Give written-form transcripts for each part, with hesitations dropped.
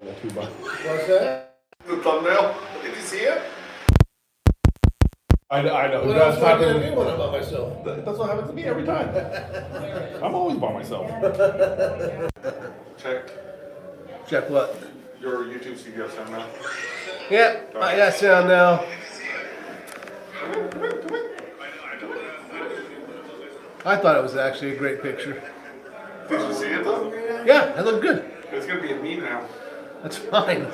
What's that? The thumbnail. Did you see it? I know. What else am I gonna do when I'm by myself? That's what happens to me every time. I'm always by myself. Check Check what? your YouTube studio sound now. Yep, I got sound now. I thought it was actually a great picture. Did you see it though? Yeah, it looked good. It's gonna be a meme now. That's fine.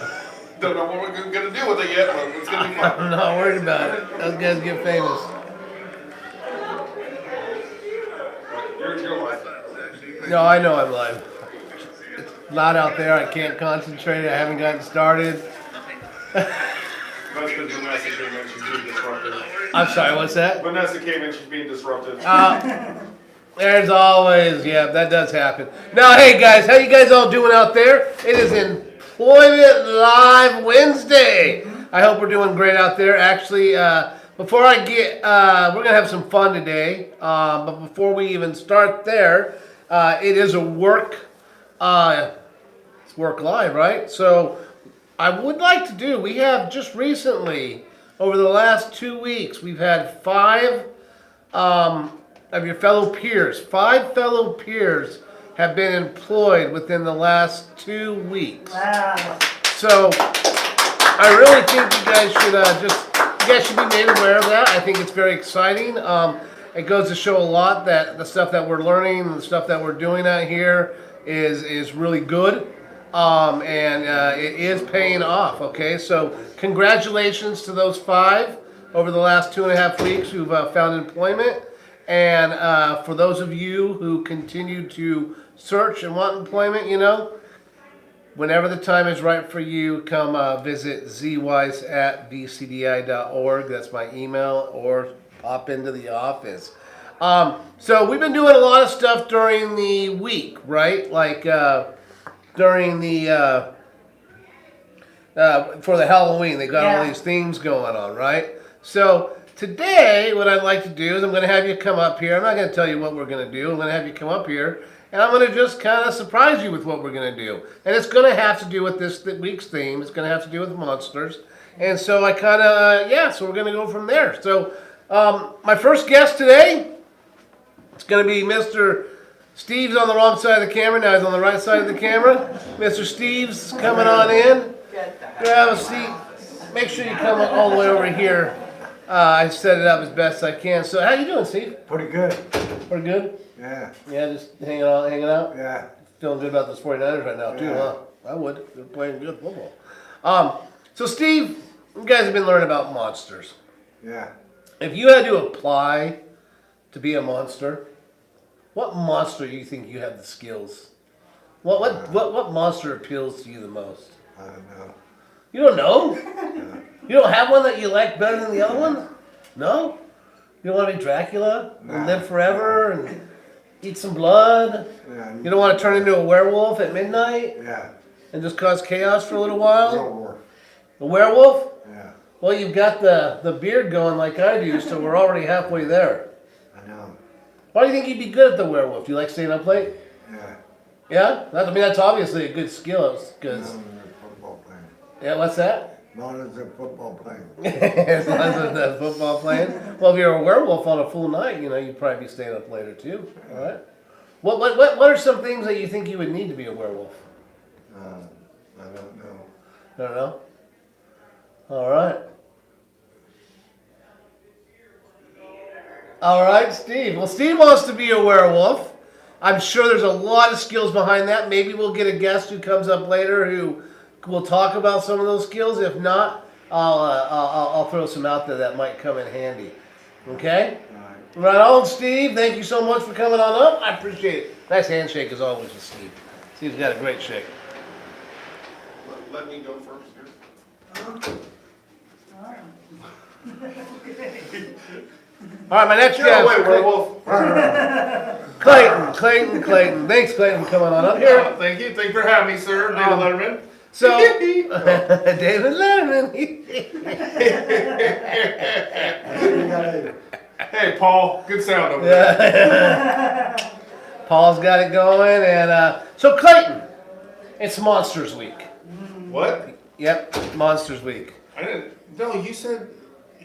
Don't know what we're gonna do with it yet, but it's gonna be fun. I'm not worried about it. Those guys get famous. You're live. No, I know I'm live. It's loud out there. I can't concentrate. I haven't gotten started. That's because Vanessa came in, she's being disrupted. I'm sorry, what's that? Vanessa came in, she's being disrupted. There's always, yeah, that does happen. Now, hey guys, how you guys all doing out there? It is Employment Live Wednesday. I hope we're doing great out there. Actually, before I get, we're gonna have some fun today. But before we even start there, it is a work, it's work live, right? So I would like to do, we have just recently, over the last 2 weeks, we've had 5 of your fellow peers. 5 fellow peers have been employed within the last 2 weeks. Wow. So I really think you guys should be made aware of that. I think it's very exciting. It goes to show a lot that the stuff that we're learning and the stuff that we're doing out here is really good. And it is paying off, okay? So congratulations to those 5 over the last 2.5 weeks who've found employment. And for those of you who continue to search and want employment, you know, whenever the time is right for you, come visit zweiss@vcdi.org. That's my email, or pop into the office. So we've been doing a lot of stuff during the week, right? Like during the for the Halloween, they got all these themes going on, right? So today, what I'd like to do is I'm going to have you come up here. I'm not going to tell you what we're going to do. I'm going to have you come up here, and I'm going to just kind of surprise you with what we're going to do. And it's going to have to do with this week's theme. It's going to have to do with monsters. And so I kind of, so we're going to go from there. So my first guest today, it's going to be Mr. Steve's on the wrong side of the camera. Now he's on the right side of the camera. Mr. Steve's coming on in. Grab a seat. Make sure you come all the way over here. I set it up as best I can. So how you doing, Steve? Pretty good. Pretty good? Yeah. Yeah, just hanging out? Yeah. Feeling good about those 49ers right now, too, Yeah. huh? I would. They're playing good football. So, Steve, you guys have been learning about monsters. Yeah. If you had to apply to be a monster, what monster do you think you have the skills? What monster appeals to you the most? I don't know. You don't know? You don't have one that you like better than the other one? No? You don't want to be Dracula and Nah. live forever and eat some blood? Yeah. You don't want to turn into a werewolf at midnight Yeah. and just cause chaos for a little while? War. A werewolf? Yeah. Well, you've got the beard going like I do, so we're already halfway there. I know. Why do you think you'd be good at the werewolf? Do you like staying up late? Yeah. Yeah? That's obviously a good skill. Because Known as a football player. yeah, what's that? Known as a football player. As long as the football playing. Well, if you're a werewolf on a full night, you'd probably be staying up later too. All right. What are some things that you think you would need to be a werewolf? I don't know. I don't know. All right. All right, Steve. Well, Steve wants to be a werewolf. I'm sure there's a lot of skills behind that. Maybe we'll get a guest who comes up later who will talk about some of those skills. If not, I'll throw some out there that might come in handy. Okay? All right. Right on, Steve. Thank you so much for coming on up. I appreciate it. Nice handshake as always with Steve. Steve's got a great shake. Let me go first here. All right, my next Get guest. away, werewolf. Clayton. Thanks, Clayton, for coming on up here. Thank you. Thank you for having me, sir. David Letterman. So, David Letterman. Hey, Paul. Good sound over there. Yeah. Paul's got it going. And so, Clayton, it's Monsters Week. What? Yep, Monsters Week. I didn't. No, you said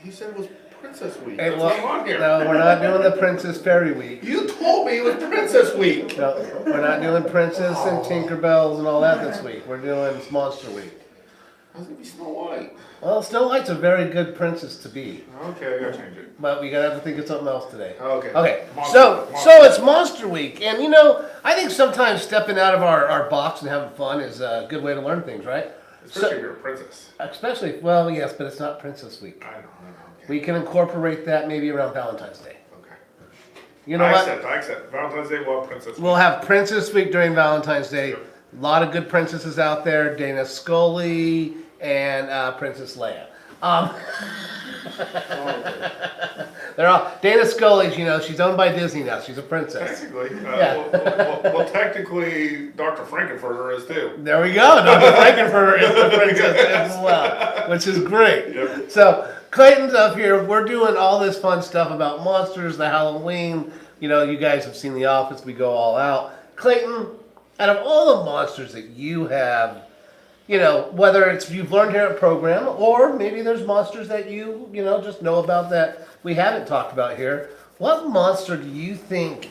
it was Princess Week. Hey, That's well, not on here. no, we're not doing the Princess Fairy Week. You told me it was Princess Week. No, we're not doing Princess and Tinkerbells and all that this week. We're doing Monster Week. I was gonna be Snow White. Well, Snow White's a very good princess to be, Okay, I gotta change it. but we gotta have to think of something else today. Okay. Okay, Monster- so it's Monster Week, and you know, I think sometimes stepping out of our box and having fun is a good way to learn things, right? Especially if you're a princess. Especially, well, yes, but it's not Princess Week. I know. Okay. We can incorporate that maybe around Valentine's Day. Okay. You know I what? accept. Valentine's Day, well, Princess Week. We'll have Princess Week during Valentine's Day. Yep. A lot of good princesses out there. Dana Scully and Princess Leia. They're all Dana Scully's. You know, she's owned by Disney now. She's a princess. Technically, Yeah. well, technically, Dr. Frankenfurter is too. There we go. Dr. Frankenfurter is the princess as well, which is great. Yep. So Clayton's up here. We're doing all this fun stuff about monsters, the Halloween. You know, you guys have seen The Office. We go all out. Clayton, out of all the monsters that you have, you know, whether it's you've learned here at program or maybe there's monsters that you know, just know about that we haven't talked about here. What monster do you think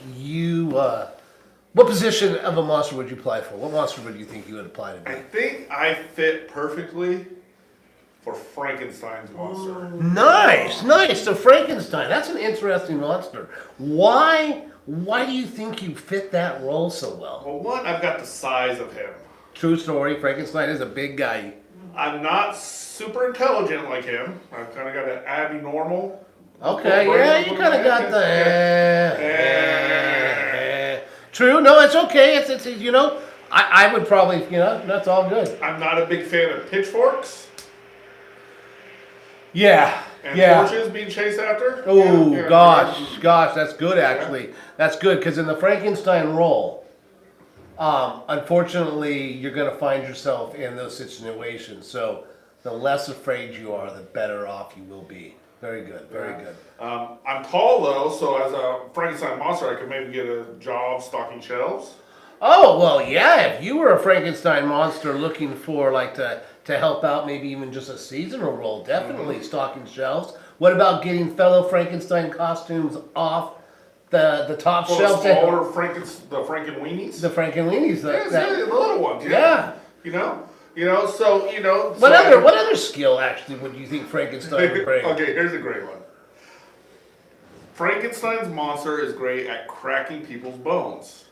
what position of a monster would you apply for? What monster would you think you would apply to I be? think I fit perfectly for Frankenstein's monster. Nice. So Frankenstein, that's an interesting monster. Why do you think you fit that role so well? Well, one, I've got the size of him. True story. Frankenstein is a big guy. I'm not super intelligent like him. I've kind of got an Abby normal. Okay, yeah, you kind of got the. True. No, it's okay. It's you know, I would probably, you know, that's all good. I'm not a big fan of pitchforks Yeah. and Yeah. torches being chased after. Oh Yeah, gosh, that's good actually. That's good because in the Frankenstein role, unfortunately, you're going to find yourself in those situations. So the less afraid you are, the better off you will be. Very good, very good. I'm tall though, so as a Frankenstein monster, I could maybe get a job stocking shelves. Oh well, yeah. If you were a Frankenstein monster looking for like to help out, maybe even just a seasonal role, definitely stocking shelves. What about getting fellow Frankenstein costumes off the top Well, shelves? the smaller the Frankenweenies. The Frankenweenies. Yeah, the little ones. Yeah. You know. So you know. What so other skill actually would you think Frankenstein would bring? Okay, here's a great one. Frankenstein's monster is great at cracking people's bones.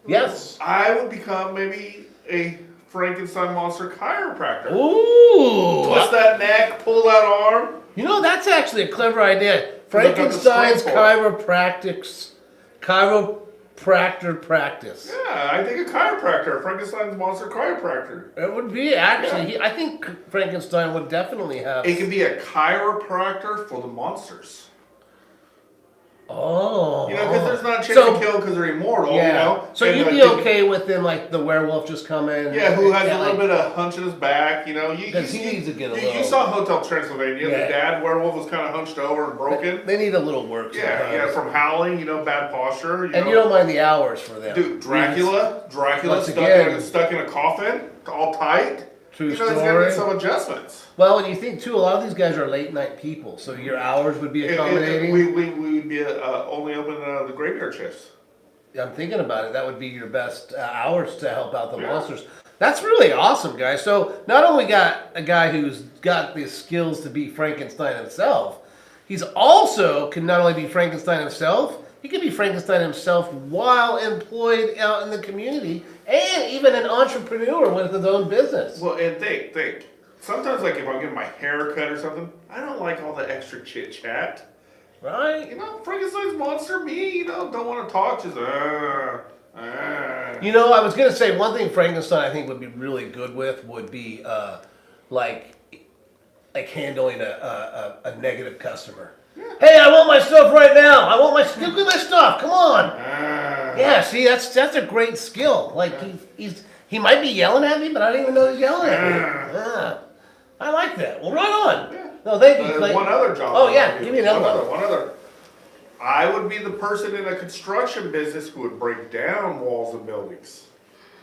Yes. I would become maybe a Frankenstein monster chiropractor. Ooh. Twist that neck, pull that arm. You know, that's actually a clever idea. Look up the Frankenstein's spring for chiropractor practice. Yeah, I think a chiropractor, Frankenstein's monster chiropractor. It would be actually. I think Frankenstein would definitely have. It could be a chiropractor for the monsters. Oh. You know, because there's not a chance So- to kill because they're immortal. Yeah. You know. So And, you'd be okay with them, like the werewolf just come in. Yeah, who has a little like- bit of hunch in his back, you know. Because he needs to get a you little- saw Hotel Transylvania. Yeah. The dad werewolf was kind of hunched over and broken. They need a little work. Yeah, sometimes. from howling, you know, bad posture. And know. you don't mind the hours for them. Dude, Dracula Once stuck, again- stuck in a coffin, all tight. True you know, there's gonna story. be some adjustments. Well, and you think too, a lot of these guys are late night people, so your hours would be accommodating. We would be only open the graveyard shifts. I'm thinking about it. That would be your best hours to help out the Yeah. monsters. That's really awesome, guys. So not only got a guy who's got the skills to be Frankenstein himself, he's also can not only be Frankenstein himself, he can be Frankenstein himself while employed out in the community, and even an entrepreneur with his own business. Well, and think. Sometimes, like if I'm getting my hair cut or something, I don't like all the extra chit chat. Right? You know, Frankenstein's monster, me, you know, don't want to talk, just You know, I was gonna say one thing Frankenstein I think would be really good with would be like handling a negative customer. Hey, I want my stuff right now. I want give me my stuff. Come on. Yeah, see, that's a great skill. Like he might be yelling at me, but I don't even know he's yelling at me. Yeah. I like that. Well, right on. Yeah. No, thank you, Clay. One other job. Oh yeah, give me another one. One other. I would be the person in a construction business who would break down walls and buildings.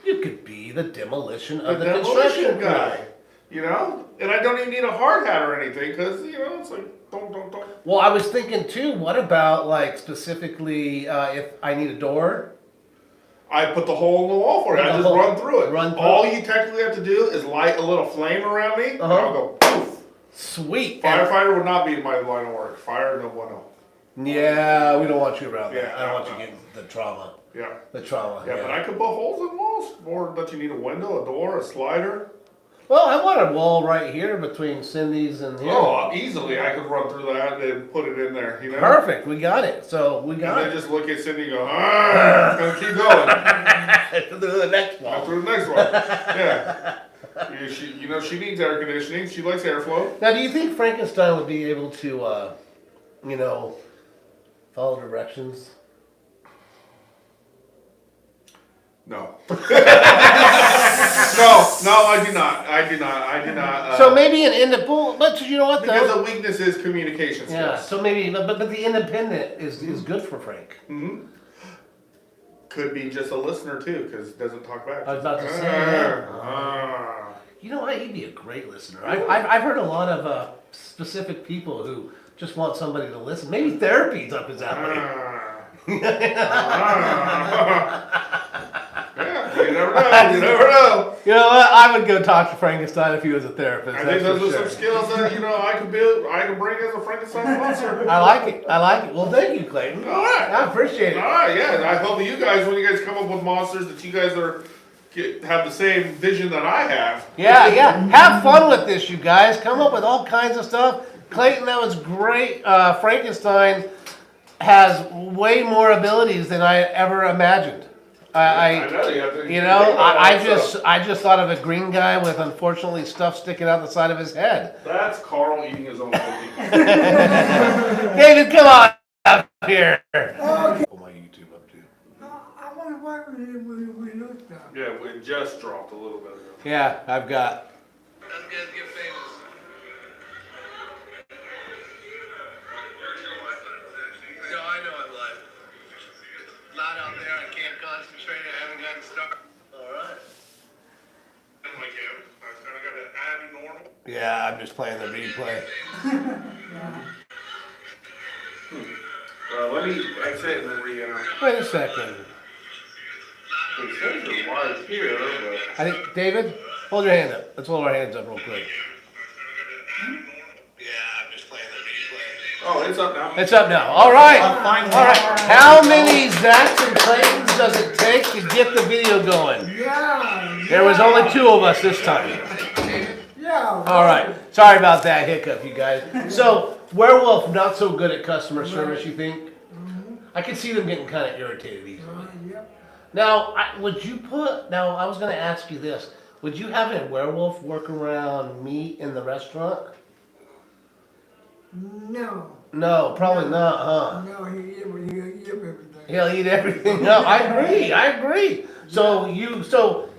You could be the demolition of the demolition construction guy. crew. You know, and I don't even need a hard hat or anything because you know it's like don't. Well, I was thinking too. What about like specifically if I need a door? I put the hole in the wall for you. I just run through it. Run through All it. you technically have to do is light a little flame around me, and Uh-huh. I'll go poof. Sweet. Firefighter would not be my line of work. Fire, no bueno. Yeah, we don't want you around there. Yeah, I don't want you getting the trauma. Yeah. The trauma. Yeah, but I could put holes in walls, or that you need a window, a door, a slider. Well, I want a wall right here between Cindy's and here. Oh, easily I could run through that and put it in there, you know? Perfect. We got it. So we And got then it. just look at Cindy and go, and keep going. To the next On wall. through the next one. Yeah. She needs air conditioning. She likes airflow. Now, do you think Frankenstein would be able to, follow directions? No. No, I do not. I do not. So maybe an independent, but you know what Because though? the weakness is communication skills. Yeah. So maybe, but the independent is good for Frank. Mm-hmm. Could be just a listener too, because it doesn't talk back. I was about to say. Yeah. You know what? He'd be a great listener. I've heard a lot of specific people who just want somebody to listen. Maybe therapy's up his alley. Yeah, you never know. You never know. You know what? I would go talk to Frankenstein if he was a therapist. I that's think those for are sure. some skills that I could build. I can bring as a Frankenstein monster. I like it. I like it. Well, thank you, Clayton. All right. I appreciate All it. right, yeah. And I hope that you guys, when you guys come up with monsters, that you guys have the same vision that I have. Yeah. Have fun with this, you guys. Come up with all kinds of stuff. Clayton, that was great. Frankenstein has way more abilities than I ever imagined. I know you have to. I just thought of a green guy with unfortunately stuff sticking out the side of his head. That's Carl eating his own cookie. David, come on up here. Pull my YouTube up too. I wonder why we looked at. Yeah, it just dropped a little bit ago. Yeah, I've got. Those guys get famous. No, I know I'm live. It's loud out there. I can't concentrate. I haven't gotten started. All right. Like him, I kind of got to add normal. Yeah, I'm just playing the replay. Let me exit and then re-enter. Wait a second. It says you're live here, but. I think David, hold your hand up. Let's hold our hands up real quick. Yeah, I'm just playing the replay. Oh, it's up now. It's up now. All right. All right. How many Zacks and Claytons does it take to get the video going? Yeah. There was only 2 of us this time. Yeah. All right. Sorry about that hiccup, you guys. So, Werewolf not so good at customer service, you think? I could see them getting kind of irritated easily. Yep. Now, I was going to ask you this. Would you have a werewolf work around meat in the restaurant? No. No, probably not, huh? No, he'll eat everything. He'll eat everything. No, I agree. So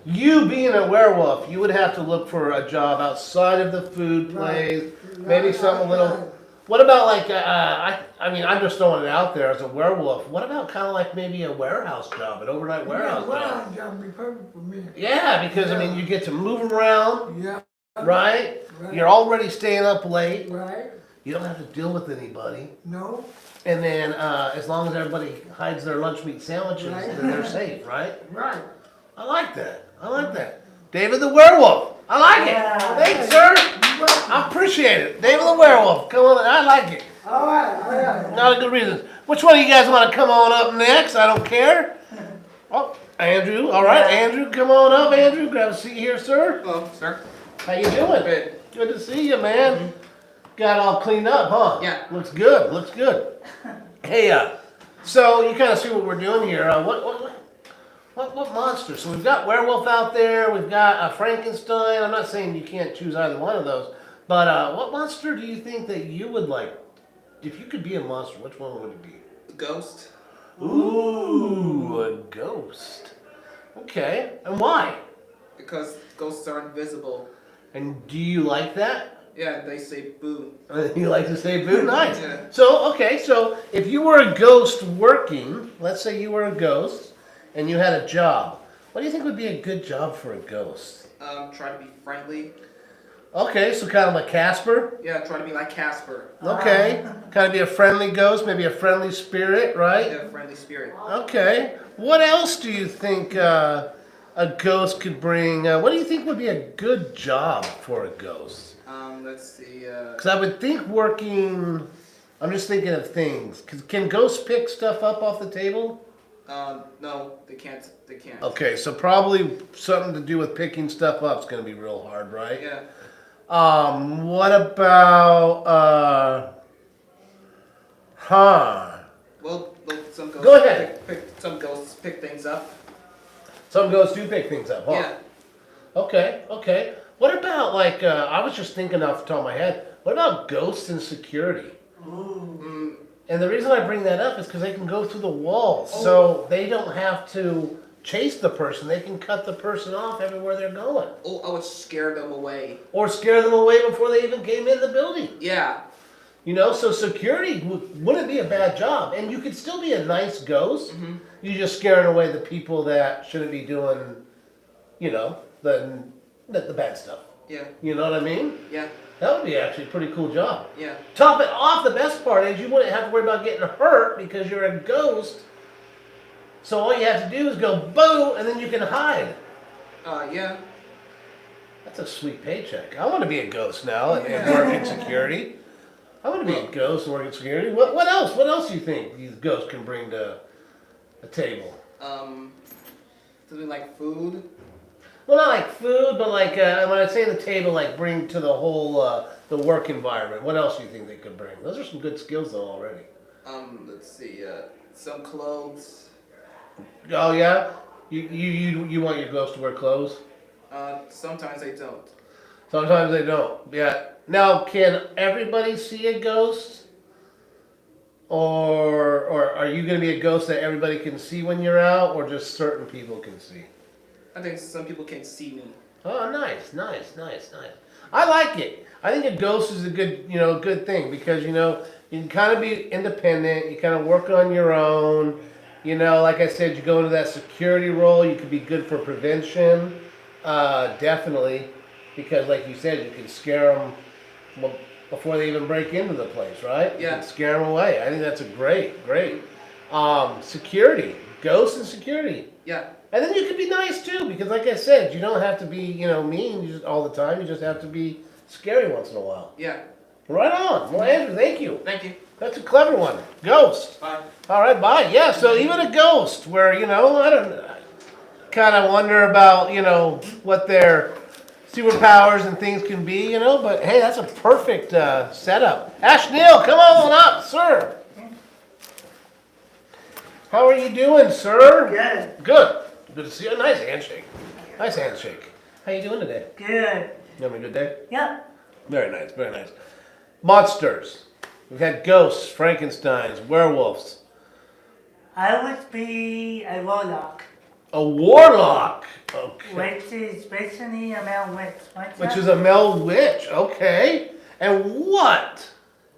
you being a werewolf, you would have to look for a job outside of the food place, maybe something a little. What about like I'm just throwing it out there as a werewolf. What about kind of like maybe a warehouse job, an overnight warehouse job? Warehouse job would be perfect for me. Yeah, because you get to move around, Yeah. right? You're already staying up late. Right. You don't have to deal with anybody. No. And then as long as everybody hides their lunch meat sandwiches, then they're safe, right? Right. I like that. David the Werewolf. I like it. Thanks, sir. I appreciate it. David the Werewolf. Come on, I like it. All right. Not a good reason. Which one of you guys want to come on up next? I don't care. Oh, Andrew. All right, Andrew, come on up. Andrew, grab a seat here, sir. Hello, sir. How you doing? Good. Good to see you, man. Got all cleaned up, huh? Yeah. Looks good. Hey, so you kind of see what we're doing here. What monster? So we've got werewolf out there. We've got a Frankenstein. I'm not saying you can't choose either one of those, but what monster do you think that you would like? If you could be a monster, which one would it be? Ghost. Ooh, a ghost. Okay, and why? Because ghosts are invisible. And do you like that? Yeah, they say boo. You like to say boo? Nice. Yeah. So if you were a ghost working, let's say you were a ghost and you had a job, what do you think would be a good job for a ghost? Try to be friendly. Okay, so kind of like Casper. Yeah, try to be like Casper. Okay, kind of be a friendly ghost, maybe a friendly spirit, right? Yeah, friendly spirit. Okay. What else do you think a ghost could bring? What do you think would be a good job for a ghost? Let's see. Because I would think working. I'm just thinking of things. Can ghosts pick stuff up off the table? No, they can't. They can't. Okay, so probably something to do with picking stuff up is going to be real hard, right? Yeah. What about Well, some ghosts. Go ahead. Some ghosts pick things up. Some ghosts do pick things up, huh? Yeah. Okay. What about like I was just thinking off the top of my head. What about ghosts and security? Mm, And the reason I bring that up is because they can go through the walls, so they don't have to chase the person. They can cut the person off everywhere they're going, oh, I would scare them away. or scare them away before they even came in the building. Yeah. You know, so security wouldn't be a bad job, and you could still be a nice ghost. Mhm. You're just scaring away the people that shouldn't be doing, you know, the bad stuff. Yeah. You know what I mean? Yeah. That would be actually a pretty cool job. Yeah. Top it off, the best part is you wouldn't have to worry about getting hurt because you're a ghost. So all you have to do is go boo, and then you can hide. Yeah. That's a sweet paycheck. I want to be a ghost now and work in security. I want to be a ghost and work in security. What else? What else do you think these ghosts can bring to a table? Something like food. Well, not like food, but like when I say the table, like bring to the whole the work environment. What else do you think they could bring? Those are some good skills though already. Let's see. Some clothes. Oh yeah, you want your ghost to wear clothes? Sometimes they don't. Sometimes they don't. Yeah. Now, can everybody see a ghost, or are you going to be a ghost that everybody can see when you're out, or just certain people can see? I think some people can see me. Oh, nice. I like it. I think a ghost is a good thing because you can kind of be independent. You kind of work on your own. Like I said, you go into that security role. You could be good for prevention, definitely, because like you said, you can scare them before they even break into the place, right? Yeah. You can scare them away. I think that's a great. Security, ghosts and security. Yeah. And then you can be nice too, because like I said, you don't have to be, mean all the time. You just have to be scary once in a while. Yeah. Right on. Well, Andrew, thank you. Thank you. That's a clever one. Ghost. Bye. All right, bye. Yeah, so even a ghost where, I kind of wonder about, what their superpowers and things can be, but hey, that's a perfect setup. Ash Neil, come on up, sir. How are you doing, sir? Good. Good. Good to see you. Nice handshake. Nice handshake. How you doing today? Good. You having a good day? Yep. Very nice, very nice. Monsters. We've had ghosts, Frankensteins, werewolves. I would be a warlock, A warlock. Okay. which is basically a male witch. Which is a male witch. Okay. And what?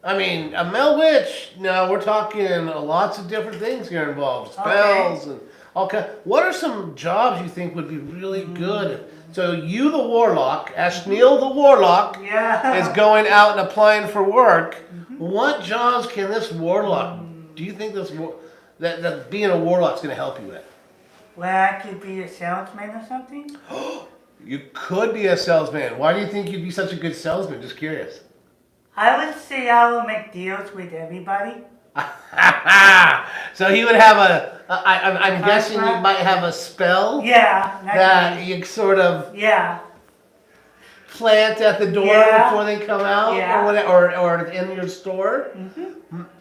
I mean, a male witch, now we're talking lots of different things here involved. Spells and all kind. What are some jobs you think would be really good? So you, the warlock, Ashneil the warlock, Yeah. is going out and applying for work. What jobs can this warlock? Do you think that being a warlock is going to help you with? Well, I could be a salesman or something. You could be a salesman. Why do you think you'd be such a good salesman? Just curious. I would say I will make deals with everybody. So he would have I'm guessing you might have a spell Yeah. that you sort of Yeah. plant at the door Yeah. before they come out, Yeah. or whatever, or in your store.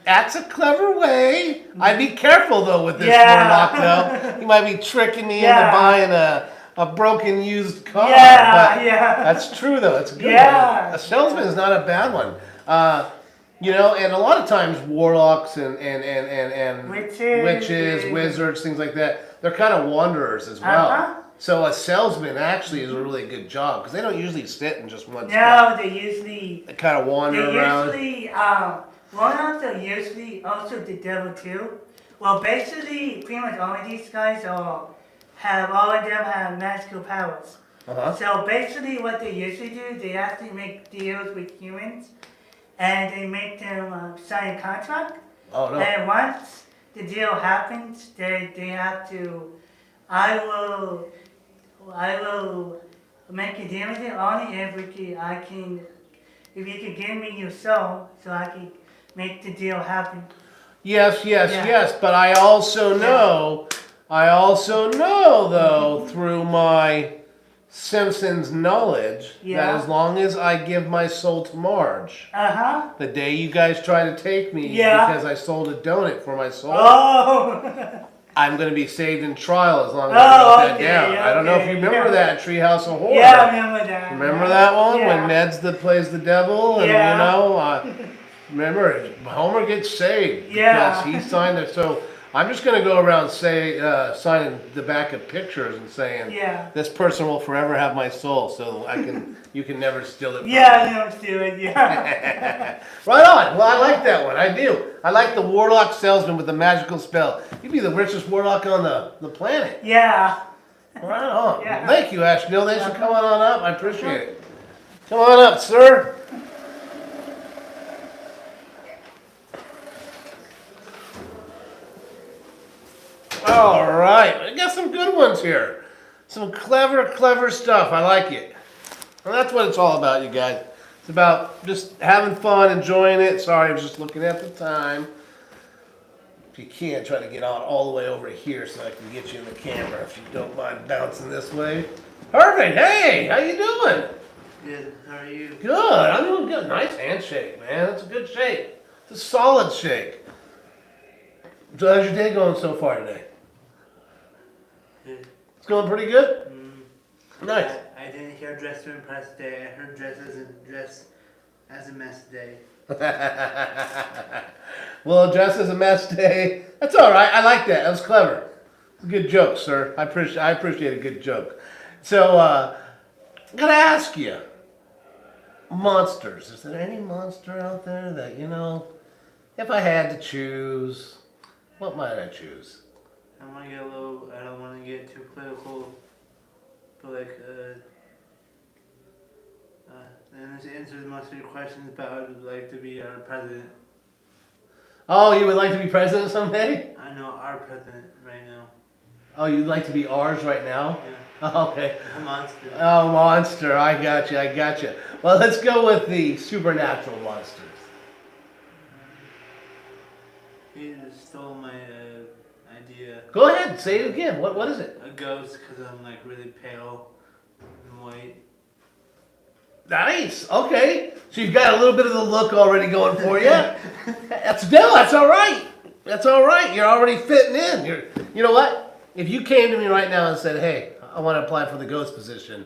That's a clever way. I'd be careful though with this warlock though. He might be tricking me into buying a broken used car. Yeah, but yeah. That's true though. It's a good Yeah. one. A salesman is not a bad one. And a lot of times warlocks and witches, wizards, things like that, they're kind of wanderers as well. Uh-huh. So a salesman actually is a really good job because they don't usually sit in just one spot. No, they usually. They kind of wander around. Warlocks are usually also the devil too. Well, basically, pretty much all of these guys have magical powers. Uh-huh. So basically what they usually do, they actually make deals with humans and they make them sign a contract. Oh, no. And once the deal happens, they have to, I will make a deal with it only if if you can give me your soul so I can make the deal happen. Yes, Yeah. yes, but I also know though, through my Simpsons knowledge, Yeah. that as long as I give my soul to Marge, Uh-huh. the day you guys try to take me Yeah. because I sold a donut for my soul, Oh! I'm going to be saved in trial as long as I Oh, wrote that okay, down. I don't know if okay, you remember yeah. that in Treehouse of Horror. Yeah, I remember that. Remember that one Yeah. when Ned's plays the devil, and Yeah. remember Homer gets saved Yeah. because he signed it. So I'm just gonna go around signing the back of pictures and saying, Yeah. this person will forever have my soul, so you can never steal it. From Yeah, me. I know, Stuart, yeah. Right on. Well, I like that one. I do. I like the warlock salesman with the magical spell. You'd be the richest warlock on the planet. Yeah. Right on. Yeah. Well, thank you, Ashnil. Thanks for coming on up. I appreciate it. Come on up, sir. All right. I got some good ones here. Some clever stuff. I like it. Well, that's what it's all about, you guys. It's about just having fun, enjoying it. Sorry, I was just looking at the time. If you can, try to get on all the way over here so I can get you in the camera if you don't mind bouncing this way. Perfect. Hey, how you doing? Good. How are you? Good. I'm doing good. Nice handshake, man. That's a good shake. It's a solid shake. So how's your day going so far today? Good. It's going pretty good? Nice. I didn't hear dress to impress day. I heard dress as a mess day. Well, just as a mess day. That's all right. I like that. That was clever. It's a good joke, sir. I appreciate a good joke. So, I'm gonna ask you, monsters. Is there any monster out there that if I had to choose, what might I choose? I don't want to get too political, but and this answers most of your questions, but I would like to be our president. Oh, you would like to be president someday? I know our president right now. Oh, you'd like to be ours right now? Yeah. Oh, okay. A monster. Oh, monster. I got you. Well, let's go with the supernatural monsters. You just stole my idea. Go ahead. Say it again. What is it? A ghost, because I'm like really pale and white. Nice. Okay. So you've got a little bit of the look already going for you. That's all right. That's all right. You're already fitting in. You know what? If you came to me right now and said, "Hey, I want to apply for the ghost position,"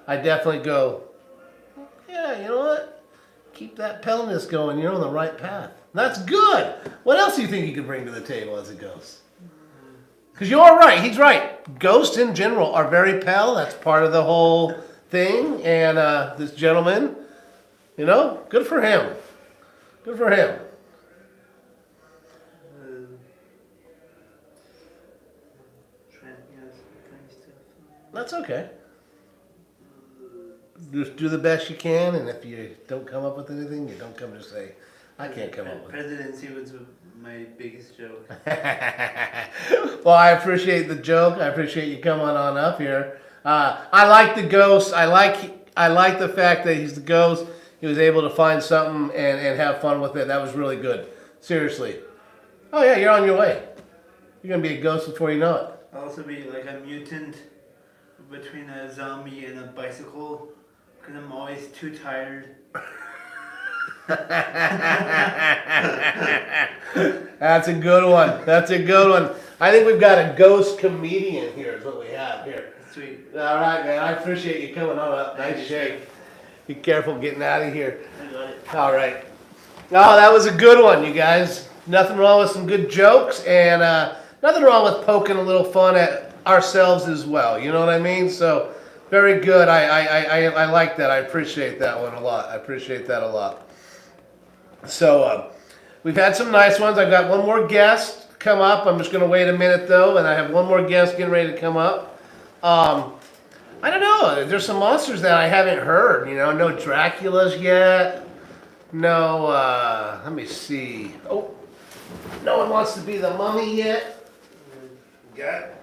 I'd definitely go, "Yeah, you know what? Keep that paleness going. You're on the right path." That's good. What else do you think you could bring to the table as a ghost? Because you are right. He's right. Ghosts in general are very pale. That's part of the whole thing. And this gentleman, good for him. Good for him. That's okay. Just do the best you can, and if you don't come up with anything, you don't come to say, I can't come up with it. Presidency was my biggest joke. Well, I appreciate the joke. I appreciate you coming on up here. I like the ghost. I like the fact that he's the ghost. He was able to find something and have fun with it. That was really good. Seriously. Oh yeah, you're on your way. You're gonna be a ghost before you know it. I'll also be like a mutant between a zombie and a bicycle because I'm always too tired. That's a good one. I think we've got a ghost comedian here is what we have here. Sweet. All right, man. I appreciate you coming on up. Nice shake. Be careful getting out of here. I got it. All right. Oh, that was a good one, you guys. Nothing wrong with some good jokes, and nothing wrong with poking a little fun at ourselves as well. You know what I mean? So, very good. I like that. I appreciate that one a lot. I appreciate that a lot. So, we've had some nice ones. I've got one more guest come up. I'm just going to wait a minute, though, and I have one more guest getting ready to come up. I don't know. There's some monsters that I haven't heard. You know, no Draculas yet. No. Let me see. Oh, no one wants to be the mummy yet. Got it.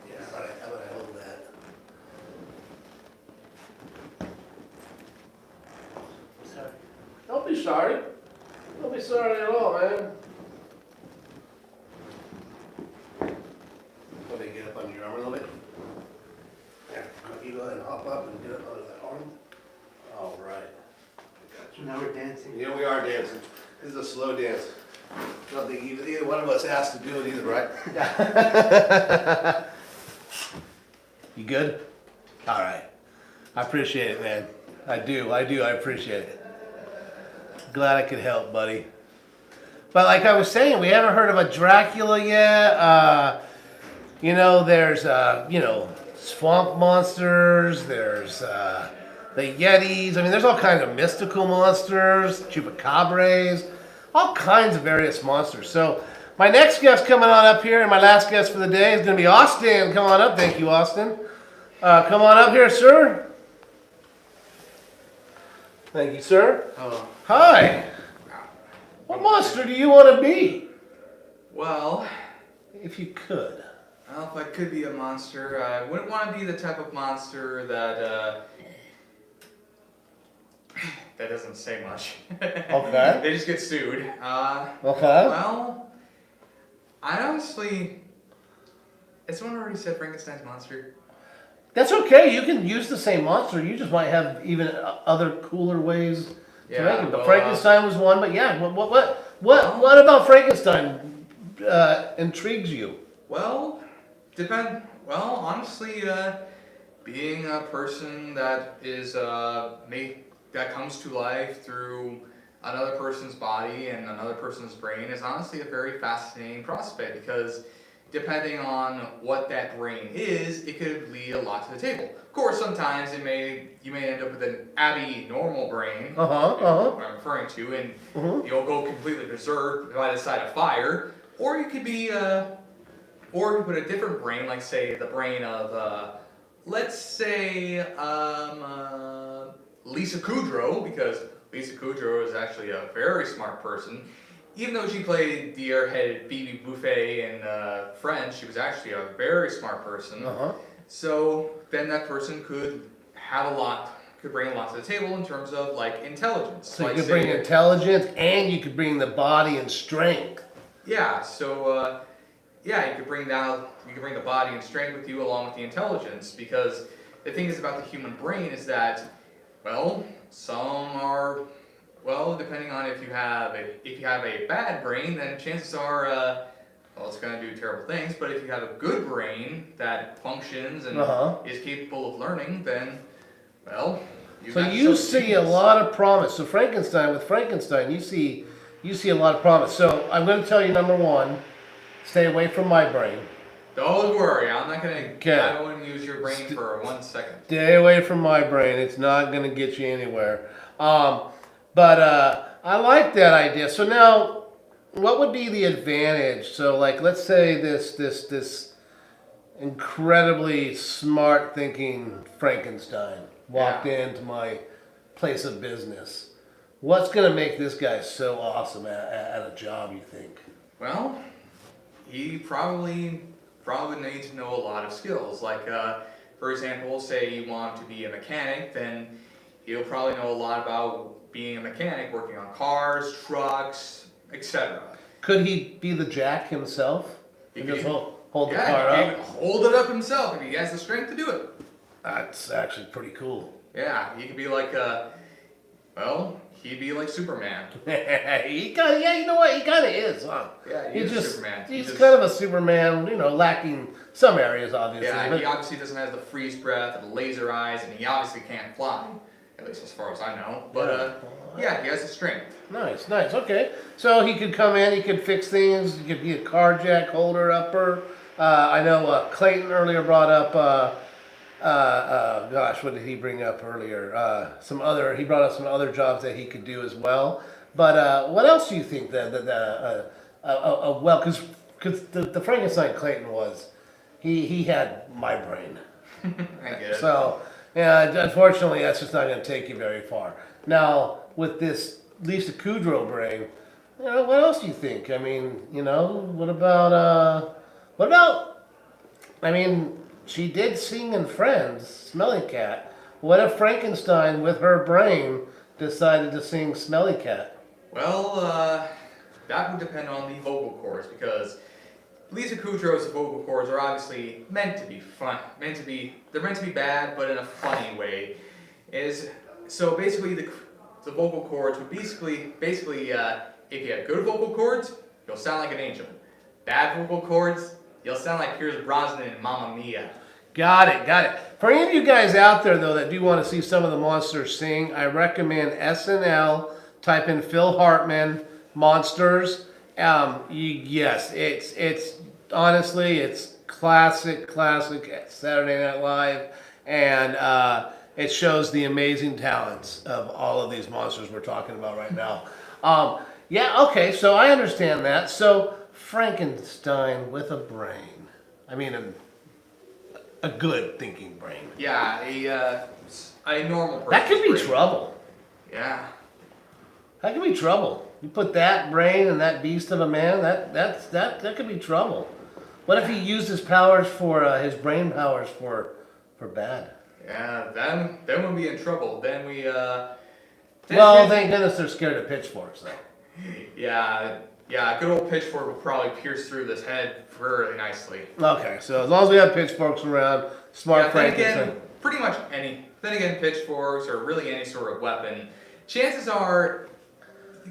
Yeah, how would I hold that? Sorry. Don't be sorry. Don't be sorry at all, man. Let me get up on your arm a little bit. Yeah, you go ahead and hop up and get up under that arm. All right. I got you. Now we're dancing. Yeah, we are dancing. This is a slow dance. I don't think either one of us has to do it either, right? You good? All right. I appreciate it, man. I do. I appreciate it. Glad I could help, buddy. But like I was saying, we haven't heard of a Dracula yet. You know, there's, swamp monsters. There's the Yetis. I mean, there's all kinds of mystical monsters, chupacabras, all kinds of various monsters. So my next guest coming on up here, and my last guest for the day is going to be Austin. Come on up. Thank you, Austin. Come on up here, sir. Thank you, sir. Hello. Hi. What monster do you want to be? Well, If you could. if I could be a monster, I wouldn't want to be the type of monster that that doesn't say much. Okay. They just get sued. Okay. Well, I honestly, has someone already said Frankenstein's monster? That's okay. You can use the same monster. You just might have even other cooler ways to make it. But well, Frankenstein was one. But yeah, what about Frankenstein intrigues you? Well, honestly, being a person that is that comes to life through another person's body and another person's brain is honestly a very fascinating prospect because depending on what that brain is, it could lead a lot to the table. Of course, sometimes you may end up with an abnormal brain, what I'm referring to, and you'll go completely berserk by the side of fire, or you could be or you put a different brain, like say the brain of, let's say, Lisa Kudrow, because Lisa Kudrow is actually a very smart person. Even though she played the airheaded Phoebe Buffay in Friends, she was actually a very smart person. So then that person could bring a lot to the table in terms of like intelligence. So like, you could bring intelligence and you could bring the body and strength. Yeah, so you could bring the body and strength with you along with the intelligence, because the thing is about the human brain is that, well, some are, well, depending on if you have a bad brain, then chances are, it's going to do terrible things. But if you have a good brain that functions and is capable of learning, then, well, So you see a lot of promise. So with Frankenstein, you see a lot of promise. So I'm going to tell you, number one, stay away from my brain. Don't worry, I'm not going to. Okay. I don't want to use your brain for 1 second. Stay away from my brain. It's not going to get you anywhere. But I like that idea. So now, what would be the advantage? So, like, let's say this incredibly smart thinking Frankenstein walked into my place of business. What's going to make this guy so awesome at a job, you think? Well, he probably needs to know a lot of skills. Like, for example, say you want to be a mechanic, then he'll probably know a lot about being a mechanic, working on cars, trucks, etc. Could he be the jack himself? He Just could- hold the Yeah, car he up? can hold it up himself if he has the strength to do it. That's actually pretty cool. Yeah, he could be like, he'd be like Superman. You know what? He kind of is, huh? Yeah, He's is Superman. He's kind of a Superman, lacking some areas, obviously. Yeah, but he obviously doesn't have the freeze breath and the laser eyes, and he obviously can't fly, at least as far as I know. But he has the strength. Nice. Okay. So he could come in, he could fix things, he could be a car jack holder upper. I know Clayton earlier brought up, what did he bring up earlier? He brought up some other jobs that he could do as well. But what else do you think because the Frankenstein Clayton was, he had my brain. I get it. So, yeah, unfortunately, that's just not going to take you very far. Now, with this Lisa Kudrow brain, what else do you think? I mean, what about, I mean, she did sing in Friends, Smelly Cat. What if Frankenstein, with her brain, decided to sing Smelly Cat? Well, that would depend on the vocal cords because Lisa Kudrow's vocal cords are obviously meant to be fun, they're meant to be bad, but in a funny way. So basically the vocal cords would basically if you have good vocal cords, you'll sound like an angel. Bad vocal cords, you'll sound like Pierce Brosnan in Mamma Mia. Got it. For any of you guys out there, though, that do want to see some of the monsters sing, I recommend SNL. Type in Phil Hartman, Monsters. Yes, it's honestly, it's classic Saturday Night Live. And it shows the amazing talents of all of these monsters we're talking about right now. Yeah, okay, so I understand that. So, Frankenstein with a brain. I mean, a good thinking brain. Yeah, a normal person. That could be trouble. Yeah. That could be trouble. You put that brain and that beast of a man, that could be trouble. What if he used his powers for his brain powers for bad? Yeah, then we'll be in trouble. Then we Well, thank goodness they're scared of pitchforks, though. Yeah, a good old pitchfork will probably pierce through this head really nicely. Okay, so as long as we have pitchforks around, smart Yeah, then Frankenstein. again, pretty much any. Then again, pitchforks or really any sort of weapon. Chances are,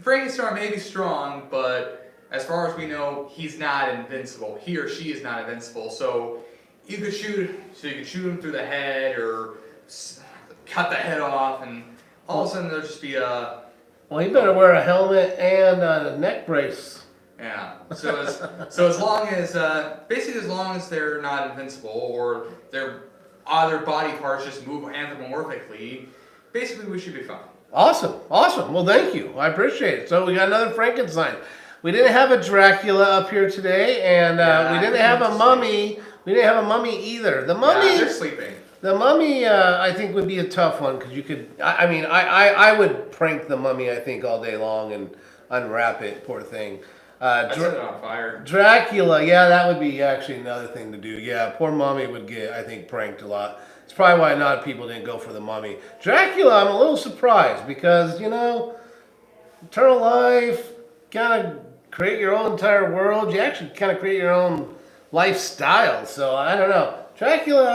Frankenstein may be strong, but as far as we know, he's not invincible. He or she is not invincible. So you could shoot him through the head or cut the head off, and all of a sudden there'll just be a. Well, you better wear a helmet and a neck brace. Yeah. So as long as basically as long as they're not invincible or their other body parts just move anthropomorphically, basically we should be fine. Awesome. Well, thank you. I appreciate it. So we got another Frankenstein. We didn't have a Dracula up here today, and we didn't have a mummy. We didn't have a mummy either. The mummy. Yeah, they're sleeping. The mummy, I think, would be a tough one because you could. I would prank the mummy. I think all day long and unwrap it. Poor thing. I set it on fire. Dracula, yeah, that would be actually another thing to do. Yeah, poor mummy would get, I think, pranked a lot. It's probably why a lot of people didn't go for the mummy. Dracula, I'm a little surprised because, eternal life, kind of create your own entire world. You actually kind of create your own lifestyle. So I don't know. Dracula,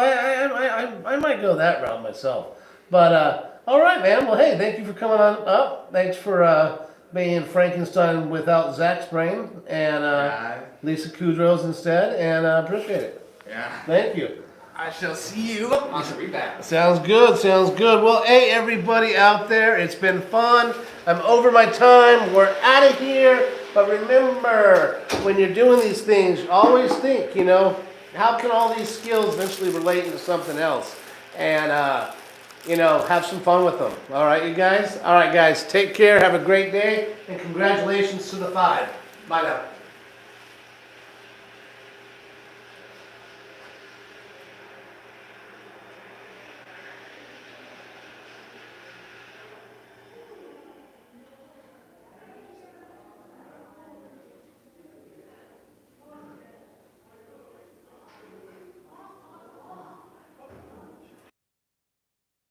I might go that route myself. But all right, man. Well, hey, thank you for coming on up. Thanks for being Frankenstein without Zach's brain and Lisa Kudrow's instead, and appreciate it. Yeah. Thank you. I shall see you on the rebound. Sounds good. Well, hey, everybody out there, it's been fun. I'm over my time. We're out of here. But remember, when you're doing these things, always think, how can all these skills eventually relate into something else? And, have some fun with them. All right, you guys? All right, guys, take care. Have a great day. And congratulations to the 5. Bye now.